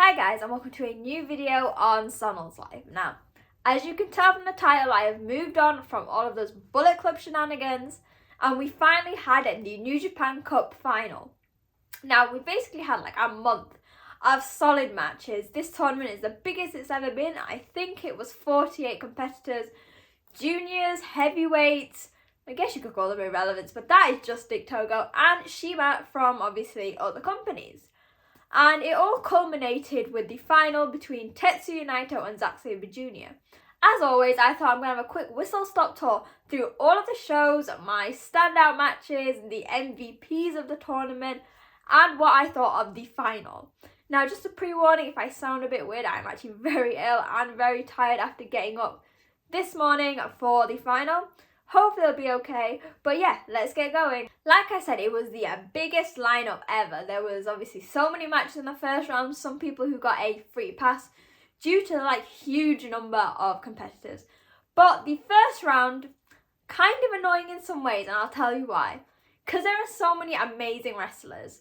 Hi guys, and welcome to a new video on Sonal's life. Now, as you can tell from the title, I have moved on from all of those Bullet Club shenanigans, and we finally had the New Japan Cup final. Now, we basically had like a month of solid matches. This tournament is the biggest it's ever been. I think it was 48 competitors, juniors, heavyweights, I guess you could call them irrelevant, but that is just Dick Togo, and Shima from obviously other companies. And it all culminated with the final between Tetsuya Naito and Zack Sabre Jr. As always, I thought I'm going to have a quick whistle-stop tour through all of the shows, my standout matches, the MVPs of the tournament, and what I thought of the final. Now, just a pre-warning, if I sound a bit weird, I'm actually very ill and very tired after getting up this morning for the final. Hopefully it'll be okay, but yeah, let's get going. Like I said, it was the biggest lineup ever. There was obviously so many matches in the first round, some people who got a free pass due to the huge number of competitors. But the first round, kind of annoying in some ways, and I'll tell you why. Because there are so many amazing wrestlers.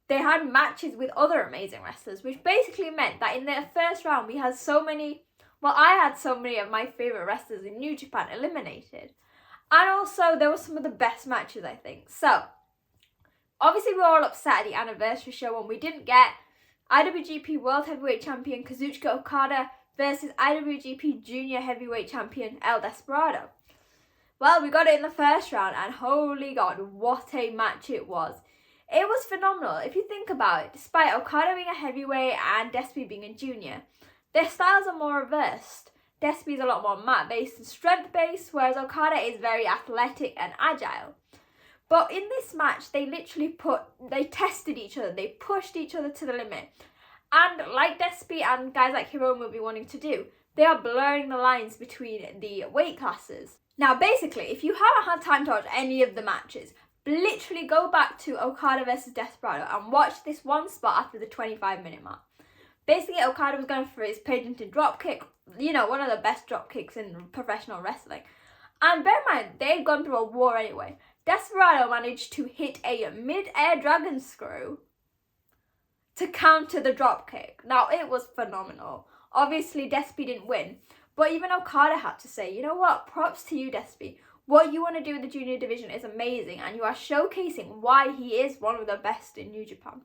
They had matches with other amazing wrestlers, which basically meant that in the first round we had I had so many of my favourite wrestlers in New Japan eliminated. And also, there were some of the best matches, I think. So, obviously we were all upset at the anniversary show when we didn't get IWGP World Heavyweight Champion Kazuchika Okada versus IWGP Junior Heavyweight Champion El Desperado. Well, we got it in the first round, and holy God, what a match it was. It was phenomenal. If you think about it, despite Okada being a heavyweight and Despy being a junior, their styles are more reversed. Despy is a lot more mat-based and strength-based, whereas Okada is very athletic and agile. But in this match, they tested each other, they pushed each other to the limit. And like Despy and guys like Hiromu will be wanting to do, they are blurring the lines between the weight classes. Now basically, if you haven't had time to watch any of the matches, literally go back to Okada versus Desperado and watch this one spot after the 25-minute mark. Basically, Okada was going for his patented dropkick, one of the best drop kicks in professional wrestling. And bear in mind, they had gone through a war anyway. Desperado managed to hit a mid-air dragon screw to counter the drop kick. Now, it was phenomenal. Obviously, Despy didn't win, but even Okada had to say, you know what, props to you, Despy. What you want to do with the junior division is amazing, and you are showcasing why he is one of the best in New Japan.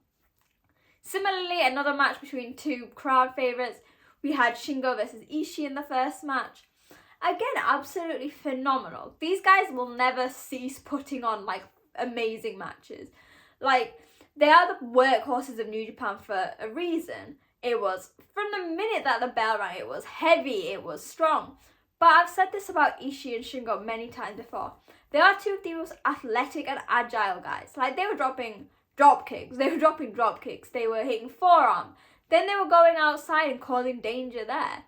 Similarly, another match between two crowd favourites. We had Shingo versus Ishii in the first match. Again, absolutely phenomenal. These guys will never cease putting on amazing matches. They are the workhorses of New Japan for a reason. It was, from the minute that the bell rang, it was heavy, it was strong. But I've said this about Ishii and Shingo many times before. They are two of the most athletic and agile guys. They were dropping drop kicks, they were hitting forearm. Then they were going outside and causing danger there.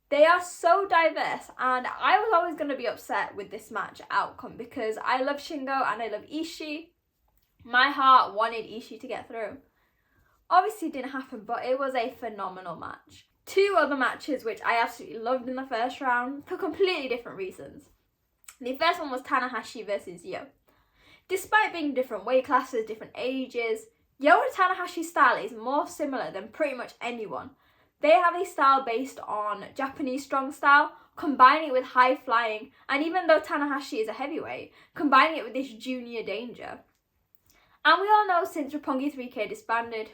They are so diverse, and I was always going to be upset with this match outcome because I love Shingo and I love Ishii. My heart wanted Ishii to get through. Obviously it didn't happen, but it was a phenomenal match. Two other matches which I absolutely loved in the first round for completely different reasons. The first one was Tanahashi versus Yo. Despite being different weight classes, different ages, Yo and Tanahashi's style is more similar than pretty much anyone. They have a style based on Japanese strong style, combining it with high flying, and even though Tanahashi is a heavyweight, combining it with this junior danger. And we all know since Roppongi 3K disbanded,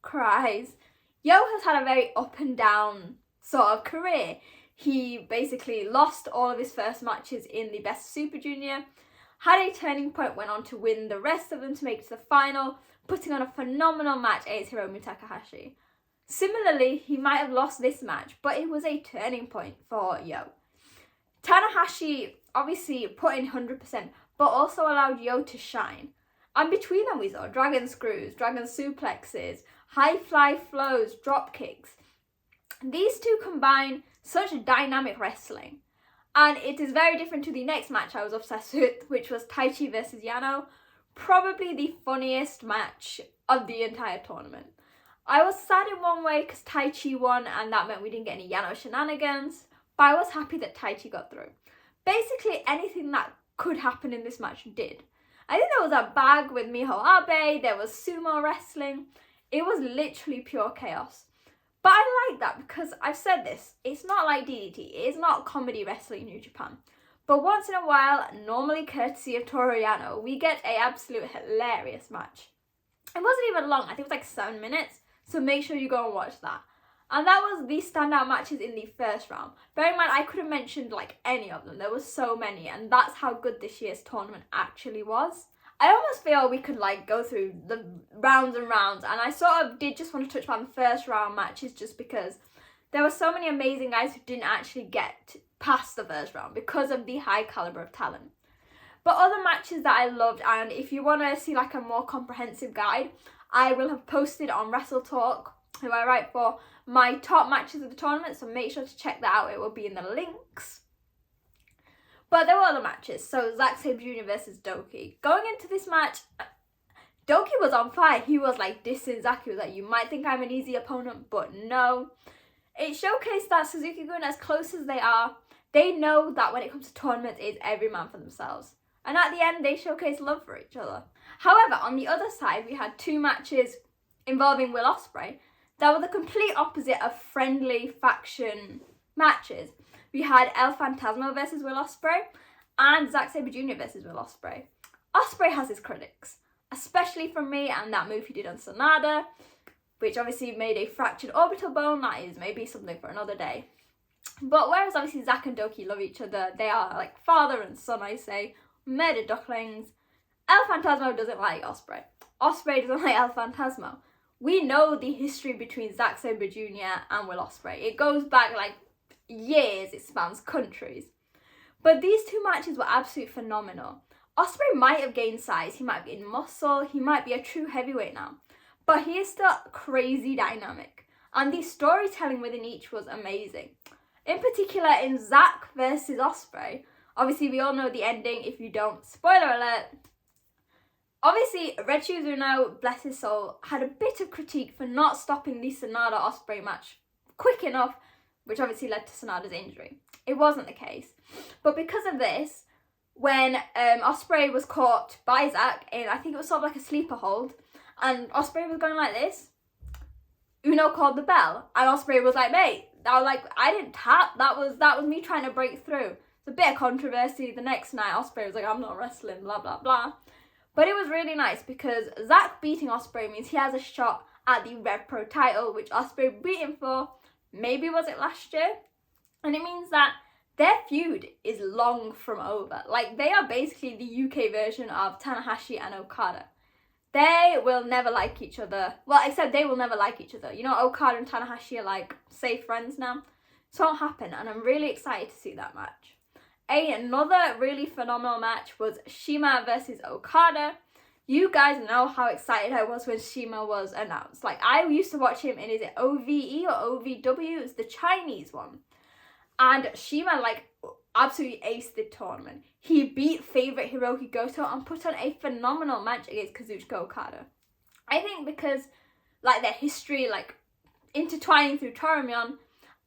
cries, Yo has had a very up and down sort of career. He basically lost all of his first matches in the Best Super Junior, had a turning point, went on to win the rest of them to make it to the final, putting on a phenomenal match against Hiromu Takahashi. Similarly, he might have lost this match, but it was a turning point for Yo. Tanahashi obviously put in 100%, but also allowed Yo to shine. And between them we saw dragon screws, dragon suplexes, high fly flows, drop kicks. These two combine such dynamic wrestling. And it is very different to the next match I was obsessed with, which was Taichi versus Yano. Probably the funniest match of the entire tournament. I was sad in one way because Taichi won and that meant we didn't get any Yano shenanigans, but I was happy that Taichi got through. Basically anything that could happen in this match did. I think there was a bag with Miho Abe, there was sumo wrestling. It was literally pure chaos. But I like that because I've said this, it's not like DDT, it is not comedy wrestling in New Japan. But once in a while, normally courtesy of Toru Yano, we get a absolute hilarious match. It wasn't even long, I think it was like 7 minutes, so make sure you go and watch that. And that was the standout matches in the first round. Bear in mind, I could have mentioned like any of them, there were so many, and that's how good this year's tournament actually was. I almost feel we could like go through the rounds and rounds, and I sort of did just want to touch on the first round matches just because there were so many amazing guys who didn't actually get past the first round because of the high caliber of talent. But other matches that I loved, and if you want to see like a more comprehensive guide, I will have posted on Wrestle Talk, who I write for, my top matches of the tournament, so make sure to check that out, it will be in the links. But there were other matches, so Zack Sabre Jr. versus Doki. Going into this match, Doki was on fire. He was like dissing Zack. He was like, you might think I'm an easy opponent, but no. It showcased that Suzuki-gun, as close as they are, they know that when it comes to tournaments, it's every man for themselves. And at the end, they showcased love for each other. However, on the other side, we had 2 matches involving Will Ospreay that were the complete opposite of friendly faction matches. We had El Phantasmo versus Will Ospreay and Zack Sabre Jr. versus Will Ospreay. Ospreay has his critics, especially from me and that move he did on Sonada, which obviously made a fractured orbital bone. That is maybe something for another day. But whereas obviously Zack and Doki love each other, they are like father and son, I say, murder ducklings. El Phantasmo doesn't like Ospreay. Ospreay doesn't like El Phantasmo. We know the history between Zack Sabre Jr. and Will Ospreay. It goes back like years, it spans countries. But these 2 matches were absolutely phenomenal. Ospreay might have gained size, he might have gained muscle, he might be a true heavyweight now, but he is still crazy dynamic, and the storytelling within each was amazing. In particular, in Zack versus Ospreay, obviously we all know the ending. If you don't, spoiler alert. Obviously, Red Shoes Uno, bless his soul, had a bit of critique for not stopping the Sonada Ospreay match quick enough, which obviously led to Sonada's injury. It wasn't the case. But because of this, when Ospreay was caught by Zack in, I think it was sort of like a sleeper hold, and Ospreay was going like this, Uno called the bell, and Ospreay was like, mate, I didn't tap, that was me trying to break through. It's a bit of controversy. The next night, Ospreay was like, I'm not wrestling, blah, blah, blah. But it was really nice because Zack beating Ospreay means he has a shot at the Rev Pro title, which Ospreay beat him for, maybe was it last year? And it means that their feud is long from over. Like, they are basically the UK version of Tanahashi and Okada. They will never like each other. Well, except they will never like each other. You know, Okada and Tanahashi are like safe friends now. It won't happen, and I'm really excited to see that match. Another really phenomenal match was Shima versus Okada. You guys know how excited I was when Shima was announced. Like, I used to watch him in, is it OVE or OVW? It's the Chinese one. And Shima, like, absolutely aced the tournament. He beat favourite Hiroki Goto and put on a phenomenal match against Kazuchika Okada. I think because, like, their history, like, intertwining through Toromyon, and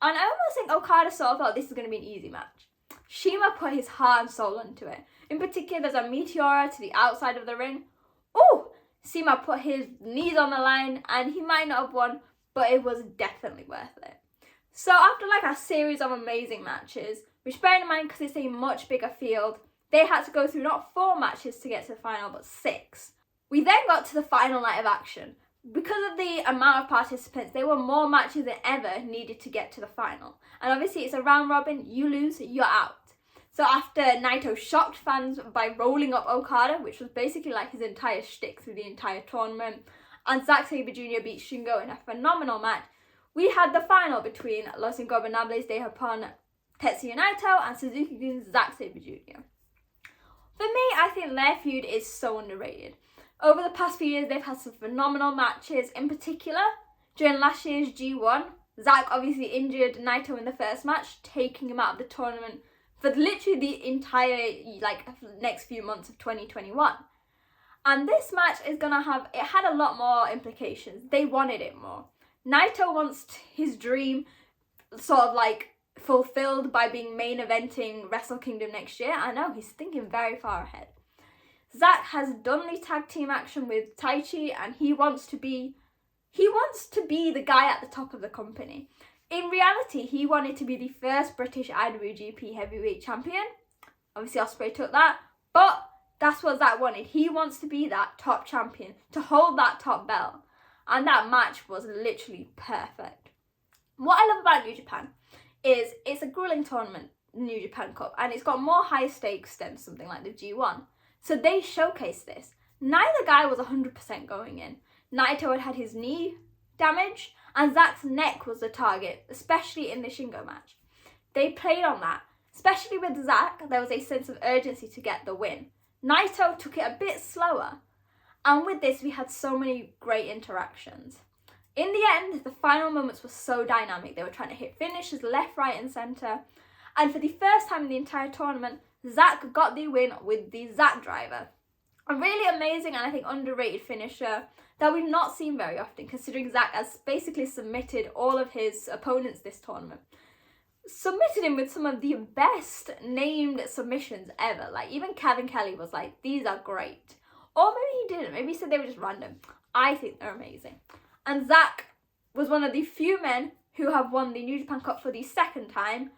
I almost think Okada sort of thought this was going to be an easy match. Shima put his heart and soul into it. In particular, there's a Meteora to the outside of the ring. Oh! Shima put his knees on the line, and he might not have won, but it was definitely worth it. So after like a series of amazing matches, which bear in mind because it's a much bigger field, they had to go through not 4 matches to get to the final, but 6. We then got to the final night of action. Because of the amount of participants, there were more matches than ever needed to get to the final. And obviously it's a round robin, you lose, you're out. So after Naito shocked fans by rolling up Okada, which was basically like his entire shtick through the entire tournament, and Zack Sabre Jr. beat Shingo in a phenomenal match, we had the final between Los Ingobernables de Japón, Tetsuya Naito, and Suzuki-gun's Zack Sabre Jr. For me, I think their feud is so underrated. Over the past few years, they've had some phenomenal matches. In particular, during last year's G1, Zack obviously injured Naito in the first match, taking him out of the tournament for literally the entire next few months of 2021. And this match is gonna it had a lot more implications. They wanted it more. Naito wants his dream sort of like fulfilled by being main eventing Wrestle Kingdom next year. I know, he's thinking very far ahead. Zack has done the tag team action with Taichi, and he wants to be He wants to be the guy at the top of the company. In reality, he wanted to be the first British IWGP Heavyweight Champion. Obviously, Ospreay took that, but that's what Zack wanted. He wants to be that top champion, to hold that top belt. And that match was literally perfect. What I love about New Japan is it's a grueling tournament, New Japan Cup, and it's got more high stakes than something like the G1. So they showcased this. Neither guy was 100% going in. Naito had his knee damage, and Zack's neck was the target, especially in the Shingo match. They played on that. Especially with Zack, there was a sense of urgency to get the win. Naito took it a bit slower. And with this, we had so many great interactions. In the end, the final moments were so dynamic. They were trying to hit finishes left, right and centre. And for the first time in the entire tournament, Zack got the win with the Zack driver. A really amazing and I think underrated finisher that we've not seen very often, considering Zack has basically submitted all of his opponents this tournament. Submitted him with some of the best named submissions ever. Like, even Kevin Kelly was like, these are great. Or maybe he didn't. Maybe he said they were just random. I think they're amazing. And Zack was one of the few men who have won the New Japan Cup for the second time.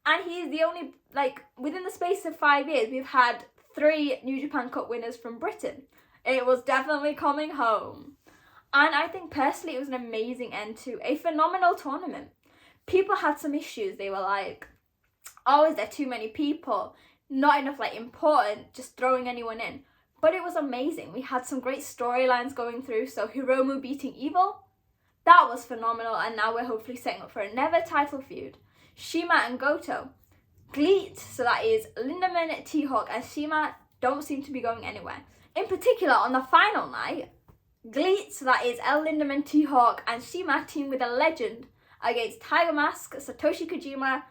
And he is the only, like, within the space of 5 years, we've had 3 New Japan Cup winners from Britain. It was definitely coming home. And I think personally it was an amazing end to a phenomenal tournament. People had some issues. They were like, oh, is there too many people? Not enough, like, important, just throwing anyone in. But it was amazing. We had some great storylines going through. So Hiromu beating Evil, that was phenomenal. And now we're hopefully setting up for another title feud. Shima and Goto. GLEAT, so that is Lindemann, T-Hawk and Shima, don't seem to be going anywhere. In particular, on the final night, GLEAT, so that is El Lindemann, T-Hawk and Shima team with a legend against Tiger Mask, Satoshi Kojima,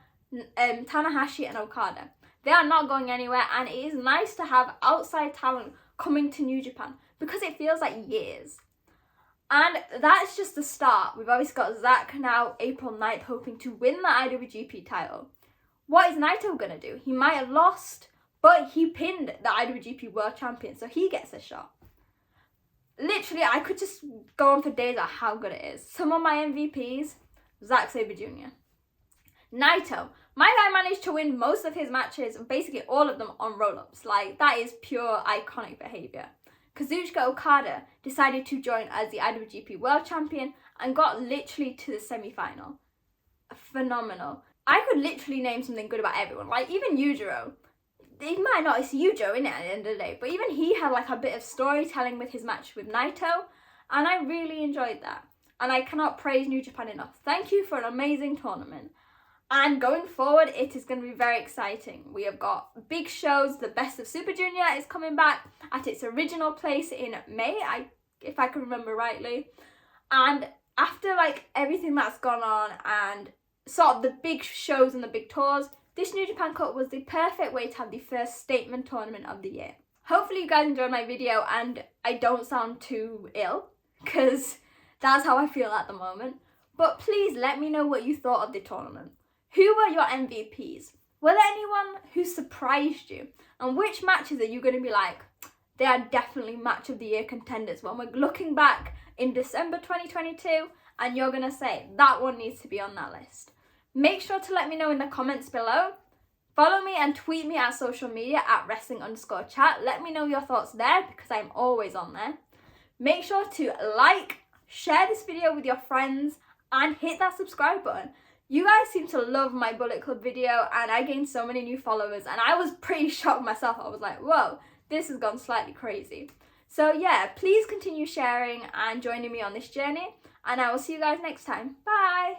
Tanahashi and Okada. They are not going anywhere, and it is nice to have outside talent coming to New Japan because it feels like years. And that's just the start. We've obviously got Zack now, April 9th, hoping to win the IWGP title. What is Naito going to do? He might have lost, but he pinned the IWGP World Champion, so he gets a shot. Literally, I could just go on for days on how good it is. Some of my MVPs, Zack Sabre Jr. Naito. My guy managed to win most of his matches, basically all of them on roll-ups. Like, that is pure iconic behaviour. Kazuchika Okada decided to join as the IWGP World Champion and got literally to the semi-final. Phenomenal. I could literally name something good about everyone. Like, even Yujiro. He might not, it's Yujo, innit, at the end of the day. But even he had, like, a bit of storytelling with his match with Naito. And I really enjoyed that. And I cannot praise New Japan enough. Thank you for an amazing tournament. And going forward, it is going to be very exciting. We have got big shows. The Best of Super Junior is coming back at its original place in May, if I can remember rightly. And after, like, everything that's gone on and sort of the big shows and the big tours, this New Japan Cup was the perfect way to have the first statement tournament of the year. Hopefully you guys enjoyed my video and I don't sound too ill, because that's how I feel at the moment. But please let me know what you thought of the tournament. Who were your MVPs? Were there anyone who surprised you? And which matches are you going to be like, they are definitely match of the year contenders when we're looking back in December 2022 and you're going to say, that one needs to be on that list? Make sure to let me know in the comments below. Follow me and tweet me at social media at wrestling_chat. Let me know your thoughts there because I'm always on there. Make sure to like, share this video with your friends and hit that subscribe button. You guys seem to love my Bullet Club video and I gained so many new followers and I was pretty shocked myself. I was like, whoa, this has gone slightly crazy. So yeah, please continue sharing and joining me on this journey and I will see you guys next time. Bye!